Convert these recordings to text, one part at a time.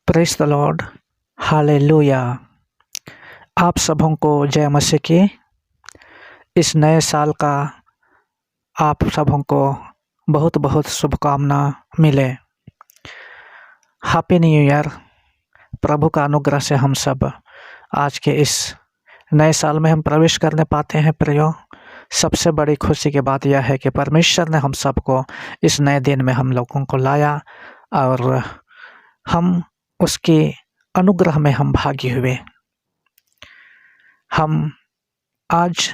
Praise the Lord, hallelujah. आप सबों को जय मसीह की। इस नए साल का आप सबों को बहुत बहुत शुभकामना मिले। Happy new year. प्रभु का अनुग्रह से हम सब आज के इस नए साल में हम प्रवेश करने पाते हैं। प्रियो, सबसे बड़ी खुशी की बात यह है कि परमेश्वर ने हम सबको इस नए दिन में हम लोगों को लाया और हम उसके अनुग्रह में हम भागी हुए। हम आज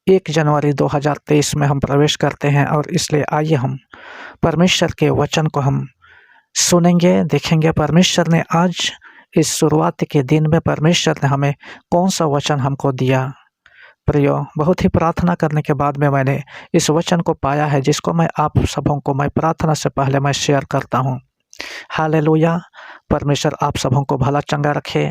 1 जनवरी 2023 में हम प्रवेश करते हैं और इसलिए आइए हम परमेश्वर के वचन को हम सुनेंगे, देखेंगे परमेश्वर ने आज इस शुरुआत के दिन में परमेश्वर ने हमें कौन सा वचन हमको दिया। प्रियो, बहुत ही प्रार्थना करने के बाद में मैंने इस वचन को पाया है, जिसको मैं आप सबों को मैं प्रार्थना से पहले मैं शेयर करता हूँ। हालेलुया। परमेश्वर आप सबों को भला चंगा रखे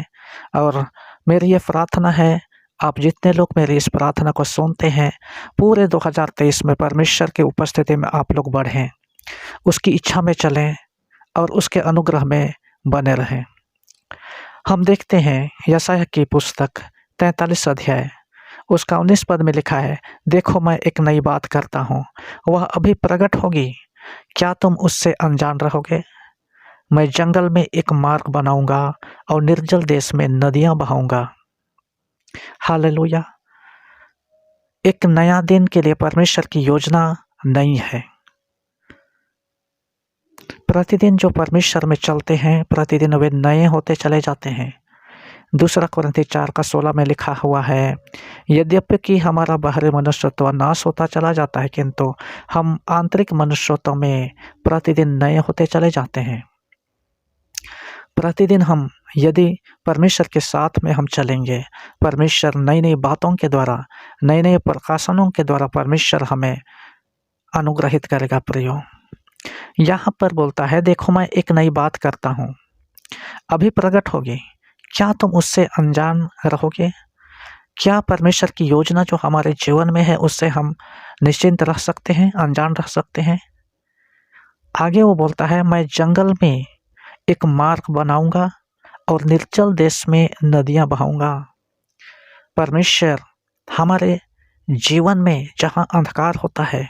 और मेरी ये प्रार्थना है, आप जितने लोग मेरी इस प्रार्थना को सुनते हैं, पूरे 2023 में परमेश्वर की उपस्थिति में आप लोग बढ़ें, उसकी इच्छा में चलें और उसके अनुग्रह में बने रहें। हम देखते हैं यशायाह की पुस्तक 43 अध्याय उसका 19 पद में लिखा है, देखो मैं एक नई बात करता हूँ, वह अभी प्रकट होगी, क्या तुम उससे अनजान रहोगे? मैं जंगल में एक मार्ग बनाऊंगा और निर्जल देश में नदियां बहाऊंगा। हालेलुया। एक नया दिन के लिए परमेश्वर की योजना नई है। प्रतिदिन जो परमेश्वर में चलते हैं, प्रतिदिन वे नए होते चले जाते हैं। 2 कुरिन्थी 4:16 में लिखा हुआ है, यद्यपि कि हमारा बाहरी मनुष्यत्व नाश होता चला जाता है, किंतु हम आंतरिक मनुष्यत्व में प्रतिदिन नए होते चले जाते हैं। प्रतिदिन हम यदि परमेश्वर के साथ में हम चलेंगे, परमेश्वर नई नई बातों के द्वारा, नए नए प्रकाशनों के द्वारा परमेश्वर हमें अनुग्रहित करेगा। प्रियो, यहाँ पर बोलता है, देखो मैं एक नई बात करता हूँ, अभी प्रकट होगी, क्या तुम उससे अनजान रहोगे? क्या परमेश्वर की योजना जो हमारे जीवन में है उससे हम निश्चिंत रह सकते हैं, अनजान रह सकते हैं? आगे वो बोलता है, मैं जंगल में एक मार्ग बनाऊंगा और निर्जल देश में नदियां बहाऊंगा। परमेश्वर हमारे जीवन में जहां अंधकार होता है,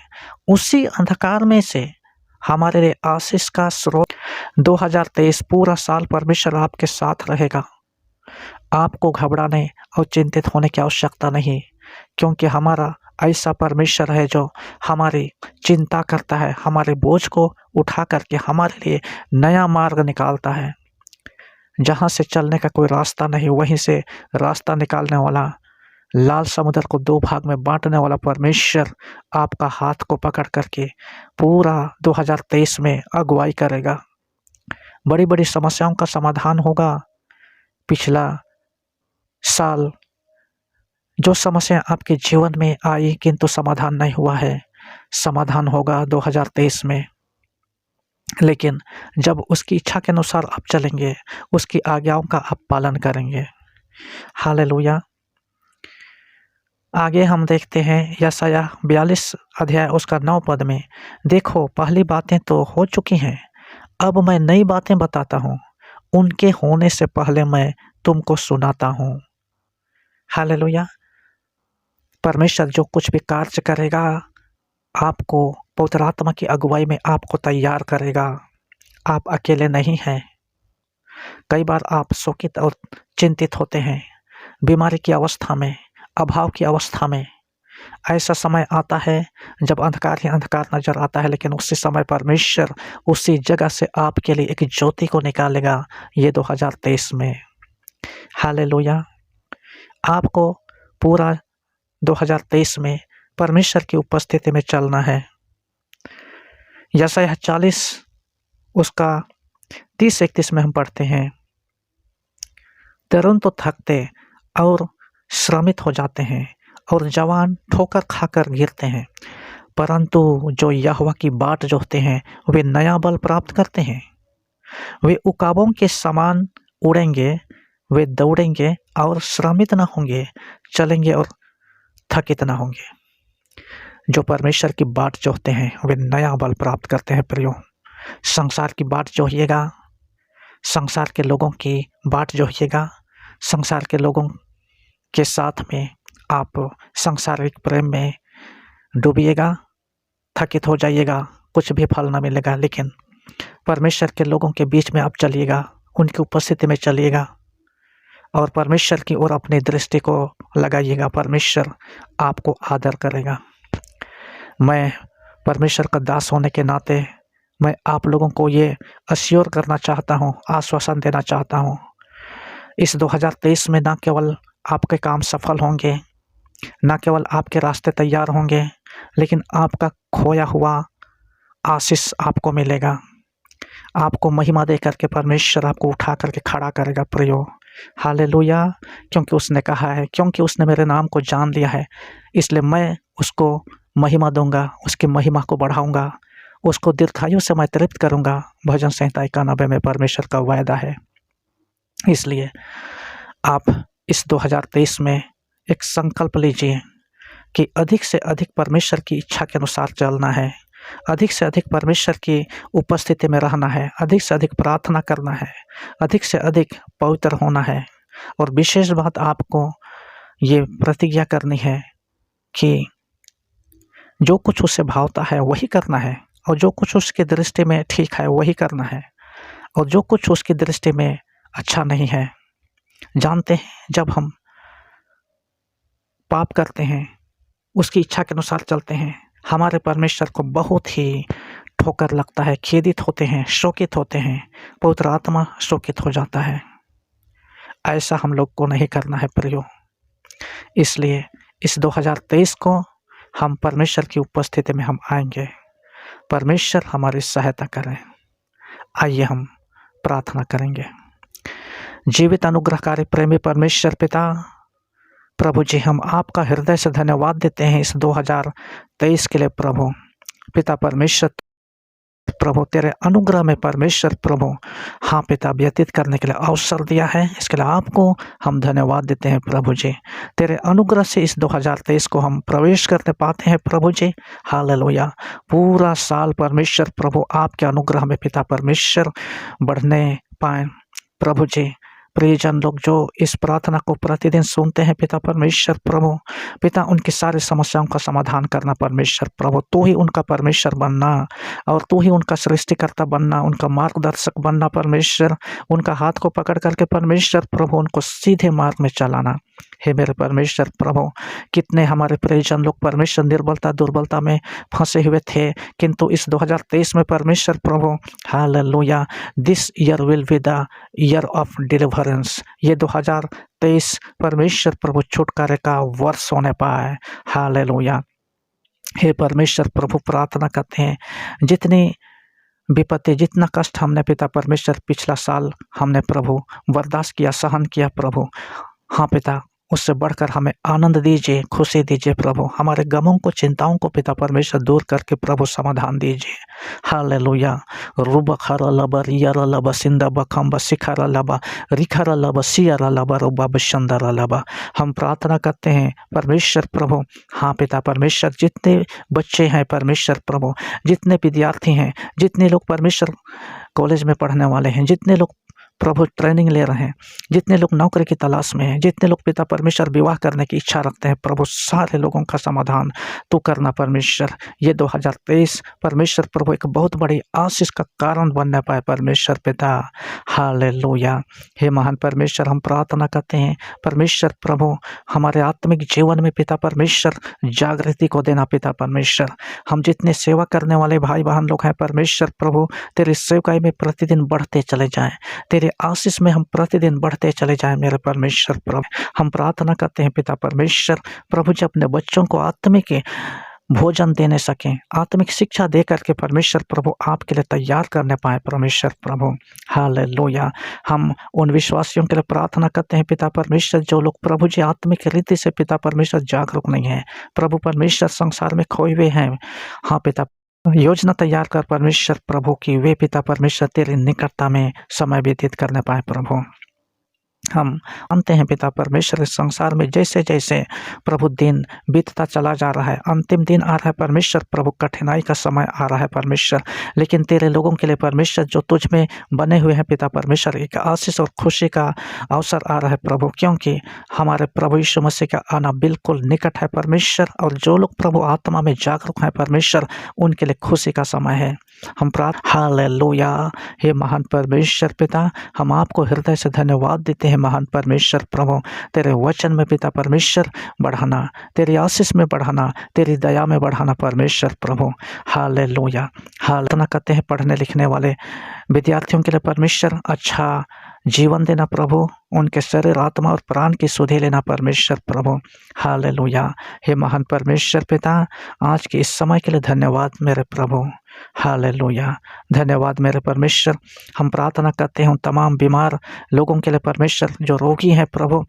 उसी अंधकार में से हमारे लिए आशीष का स्रोत 2023 पूरा साल परमेश्वर आपके साथ रहेगा। आपको घबराने और चिंतित होने की आवश्यकता नहीं, क्योंकि हमारा ऐसा परमेश्वर है जो हमारी चिंता करता है, हमारे बोझ को उठा करके हमारे लिए नया मार्ग निकालता है। जहाँ से चलने का कोई रास्ता नहीं, वहीं से रास्ता निकालने वाला, लाल समुद्र को 2 भाग में बांटने वाला परमेश्वर आपका हाथ को पकड़ करके पूरा 2023 में अगुवाई करेगा। बड़ी बड़ी समस्याओं का समाधान होगा। पिछला साल जो समस्या आपके जीवन में आई किंतु समाधान नहीं हुआ है, समाधान होगा 2023 में। लेकिन जब उसकी इच्छा के अनुसार आप चलेंगे, उसकी आज्ञाओं का आप पालन करेंगे। हालेलुया। आगे हम देखते हैं यशायाह 42 अध्याय उसका 9 पद में, देखो पहली बातें तो हो चुकी हैं, अब मैं नई बातें बताता हूँ, उनके होने से पहले मैं तुमको सुनाता हूँ। हालेलुया। परमेश्वर जो कुछ भी कार्य करेगा, आपको पवित्र आत्मा की अगुवाई में आपको तैयार करेगा। आप अकेले नहीं हैं। कई बार आप शोकित और चिंतित होते हैं, बीमारी की अवस्था में, अभाव की अवस्था में। ऐसा समय आता है जब अंधकार ही अंधकार नजर आता है, लेकिन उसी समय परमेश्वर उसी जगह से आपके लिए एक ज्योति को निकालेगा ये 2023 में। हालेलुया। आपको पूरा 2023 में परमेश्वर की उपस्थिति में चलना है। यशायाह 40 उसका 30-31 में हम पढ़ते हैं, तरुण तो थकते और श्रमित हो जाते हैं और जवान ठोकर खाकर गिरते हैं, परंतु जो यहोवा की बाट जोहते हैं वे नया बल प्राप्त करते हैं। वे उकाबों के समान उड़ेंगे, वे दौड़ेंगे और श्रमित न होंगे, चलेंगे और थकित ना होंगे। जो परमेश्वर की बाट जोहते हैं वे नया बल प्राप्त करते हैं। प्रियो, संसार की बाट जोहिएगा, संसार के लोगों की बाट जोहिएगा। संसार के लोगों के साथ में आप सांसारिक प्रेम में डूबिएगा, थकित हो जाइएगा, कुछ भी फल ना मिलेगा। लेकिन परमेश्वर के लोगों के बीच में आप चलिएगा, उनकी उपस्थिति में चलिएगा और परमेश्वर की ओर अपनी दृष्टि को लगाइएगा। परमेश्वर आपको आदर करेगा। मैं परमेश्वर का दास होने के नाते मैं आप लोगों को ये अश्योर करना चाहता हूँ, आश्वासन देना चाहता हूँ, इस 2023 में ना केवल आपके काम सफल होंगे, ना केवल आपके रास्ते तैयार होंगे, लेकिन आपका खोया हुआ आशीष आपको मिलेगा। आपको महिमा दे करके परमेश्वर आपको उठा करके खड़ा करेगा प्रियो। हालेलुया। क्योंकि उसने कहा है, क्योंकि उसने मेरे नाम को जान लिया है, इसलिए मैं उसको महिमा दूंगा, उसकी महिमा को बढ़ाऊंगा, उसको दीर्घायु से मैं तृप्त करूंगा। भजन संहिता 91 में परमेश्वर का वायदा है। इसलिए आप इस 2023 में एक संकल्प लीजिए कि अधिक से अधिक परमेश्वर की इच्छा के अनुसार चलना है, अधिक से अधिक परमेश्वर की उपस्थिति में रहना है, अधिक से अधिक प्रार्थना करना है, अधिक से अधिक पवित्र होना है। और विशेष बात आपको ये प्रतिज्ञा करनी है कि जो कुछ उसे भावता है वही करना है, और जो कुछ उसकी दृष्टि में ठीक है वही करना है, और जो कुछ उसकी दृष्टि में अच्छा नहीं है। जानते हैं, जब हम पाप करते हैं, उसकी इच्छा के अनुसार चलते हैं, हमारे परमेश्वर को बहुत ही ठोकर लगता है, खेदित होते हैं, शोकित होते हैं, पवित्र आत्मा शोकित हो जाता है। ऐसा हम लोग को नहीं करना है प्रियो। इसलिए इस 2023 को हम परमेश्वर की उपस्थिति में हम आएंगे। परमेश्वर हमारी सहायता करें। आइए हम प्रार्थना करेंगे। जीवित अनुग्रहकारी प्रेमी परमेश्वर पिता, प्रभु जी, हम आपका हृदय से धन्यवाद देते हैं इस 2023 के लिए प्रभु। पिता परमेश्वर, प्रभु तेरे अनुग्रह में परमेश्वर प्रभु, हाँ पिता, व्यतीत करने के लिए अवसर दिया है, इसके लिए आपको हम धन्यवाद देते हैं प्रभु जी। तेरे अनुग्रह से इस 2023 को हम प्रवेश करने पाते हैं प्रभु जी। हालेलुया। पूरा साल परमेश्वर प्रभु आपके अनुग्रह में पिता परमेश्वर बढ़ने पाए प्रभु जी। प्रियजन लोग जो इस प्रार्थना को प्रतिदिन सुनते हैं पिता परमेश्वर प्रभु, पिता उनकी सारी समस्याओं का समाधान करना परमेश्वर प्रभु। तू ही उनका परमेश्वर बनना और तू ही उनका सृष्टिकर्ता बनना, उनका मार्गदर्शक बनना परमेश्वर। उनका हाथ को पकड़ करके परमेश्वर प्रभु उनको सीधे मार्ग में चलाना। हे मेरे परमेश्वर प्रभु, कितने हमारे प्रियजन लोग परमेश्वर निर्बलता दुर्बलता में फंसे हुए थे, किंतु इस 2023 में परमेश्वर प्रभु, hallelujah, this year will be the year of deliverance. ये 2023 परमेश्वर प्रभु छुटकारे का वर्ष होने पाए। हालेलुया। हे परमेश्वर प्रभु, प्रार्थना करते हैं, जितनी विपत्ति, जितना कष्ट हमने पिता परमेश्वर पिछला साल हमने प्रभु बर्दाश्त किया, सहन किया प्रभु, हाँ पिता, उससे बढ़कर हमें आनंद दीजिए, खुशी दीजिए प्रभु। हमारे गमों को, चिंताओं को पिता परमेश्वर दूर करके प्रभु समाधान दीजिए। हालेलुया। रुब खर लब रियर लब सिंदा बखम बसिखर लब रिखर लब सियर लब रुबा बशंदर लब। हम प्रार्थना करते हैं परमेश्वर प्रभु, हाँ पिता परमेश्वर, जितने बच्चे हैं परमेश्वर प्रभु, जितने विद्यार्थी हैं, जितने लोग परमेश्वर कॉलेज में पढ़ने वाले हैं, जितने लोग प्रभु ट्रेनिंग ले रहे हैं, जितने लोग नौकरी की तलाश में हैं, जितने लोग पिता परमेश्वर विवाह करने की इच्छा रखते हैं प्रभु, सारे लोगों का समाधान तू करना परमेश्वर। ये 2023 परमेश्वर प्रभु एक बहुत बड़ी आशीष का कारण बनने पाए परमेश्वर पिता। हालेलुया। हे महान परमेश्वर, हम प्रार्थना करते हैं परमेश्वर प्रभु, हमारे आत्मिक जीवन में पिता परमेश्वर जागृति को देना पिता परमेश्वर। हम जितने सेवा करने वाले भाई बहन लोग हैं परमेश्वर प्रभु, तेरी सेवकाई में प्रतिदिन बढ़ते चले जाएं, तेरे आशीष में हम प्रतिदिन बढ़ते चले जाएं मेरे परमेश्वर प्रभु। हम प्रार्थना करते हैं पिता परमेश्वर प्रभु जी, अपने बच्चों को आत्मिक भोजन देने सकें, आत्मिक शिक्षा दे करके परमेश्वर प्रभु आपके लिए तैयार करने पाए परमेश्वर प्रभु। हालेलुया। हम उन विश्वासियों के लिए प्रार्थना करते हैं पिता परमेश्वर, जो लोग प्रभु जी आत्मिक रीति से पिता परमेश्वर जागरूक नहीं है, प्रभु परमेश्वर संसार में खोए हुए हैं। हाँ पिता, योजना तैयार कर परमेश्वर प्रभु की वे पिता परमेश्वर तेरी निकटता में समय व्यतीत करने पाए प्रभु। हम मानते हैं पिता परमेश्वर, इस संसार में जैसे जैसे प्रभु दिन बीतता चला जा रहा है, अंतिम दिन आ रहा है परमेश्वर, प्रभु कठिनाई का समय आ रहा है परमेश्वर, लेकिन तेरे लोगों के लिए परमेश्वर जो तुझ में बने हुए हैं पिता परमेश्वर, एक आशीष और खुशी का अवसर आ रहा है प्रभु, क्योंकि हमारे प्रभु यीशु मसीह का आना बिल्कुल निकट है परमेश्वर। और जो लोग प्रभु आत्मा में जागरूक हैं परमेश्वर, उनके लिए खुशी का समय है। हम हालेलुया। हे महान परमेश्वर पिता, हम आपको हृदय से धन्यवाद देते हैं महान परमेश्वर प्रभु, तेरे वचन में पिता परमेश्वर बढ़ाना, तेरी आशीष में बढ़ाना, तेरी दया में बढ़ाना परमेश्वर प्रभु। हालेलुया। हालना करते हैं पढ़ने लिखने वाले विद्यार्थियों के लिए परमेश्वर अच्छा जीवन देना प्रभु, उनके शरीर आत्मा और प्राण की सुधि लेना परमेश्वर प्रभु। हालेलुया। हे महान परमेश्वर पिता, आज के इस समय के लिए धन्यवाद मेरे प्रभु। हालेलुया। धन्यवाद मेरे परमेश्वर। हम प्रार्थना करते हैं तमाम बीमार लोगों के लिए परमेश्वर, जो रोगी हैं प्रभु,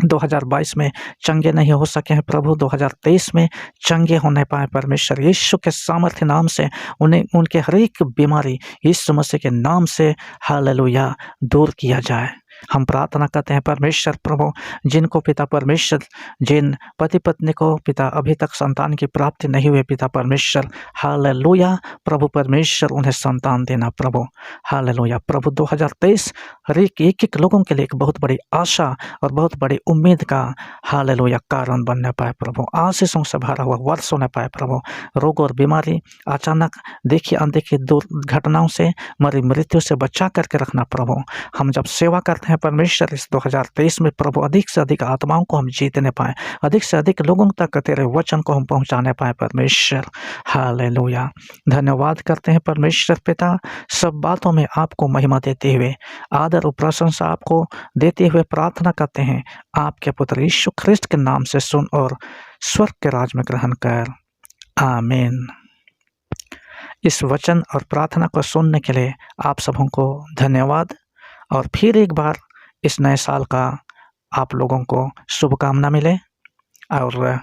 2022 में चंगे नहीं हो सके हैं प्रभु, 2023 में चंगे होने पाए परमेश्वर, यीशु के सामर्थ्य नाम से उन्हें उनके हर एक बीमारी यीशु मसीह के नाम से हालेलुया दूर किया जाए। हम प्रार्थना करते हैं परमेश्वर प्रभु, जिनको पिता परमेश्वर, जिन पति पत्नी को पिता अभी तक संतान की प्राप्ति नहीं हुई पिता परमेश्वर, हालेलुया प्रभु परमेश्वर उन्हें संतान देना प्रभु। हालेलुया प्रभु, 2023 हर एक लोगों के लिए एक बहुत बड़ी आशा और बहुत बड़ी उम्मीद का हालेलुया कारण बनने पाए प्रभु, आशीषों से भरा हुआ वर्ष होने पाए प्रभु। रोग और बीमारी अचानक देखी अनदेखी दुर्घटनाओं से, मरी मृत्यु से बचा करके रखना प्रभु। हम जब सेवा करते हैं परमेश्वर इस 2023 में प्रभु, अधिक से अधिक आत्माओं को हम जीतने पाए, अधिक से अधिक लोगों तक तेरे वचन को हम पहुंचाने पाए परमेश्वर। हालेलुया। धन्यवाद करते हैं परमेश्वर पिता, सब बातों में आपको महिमा देते हुए, आदर और प्रशंसा आपको देते हुए प्रार्थना करते हैं आपके पुत्र यीशु ख्रिस्त के नाम से सुन और स्वर्ग के राज में ग्रहण कर। आमीन। इस वचन और प्रार्थना को सुनने के लिए आप सबों को धन्यवाद, और फिर एक बार इस नए साल का आप लोगों को शुभकामना मिले, और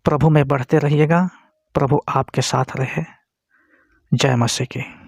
प्रभु में बढ़ते रहिएगा, प्रभु आपके साथ रहे। जय मसीह की।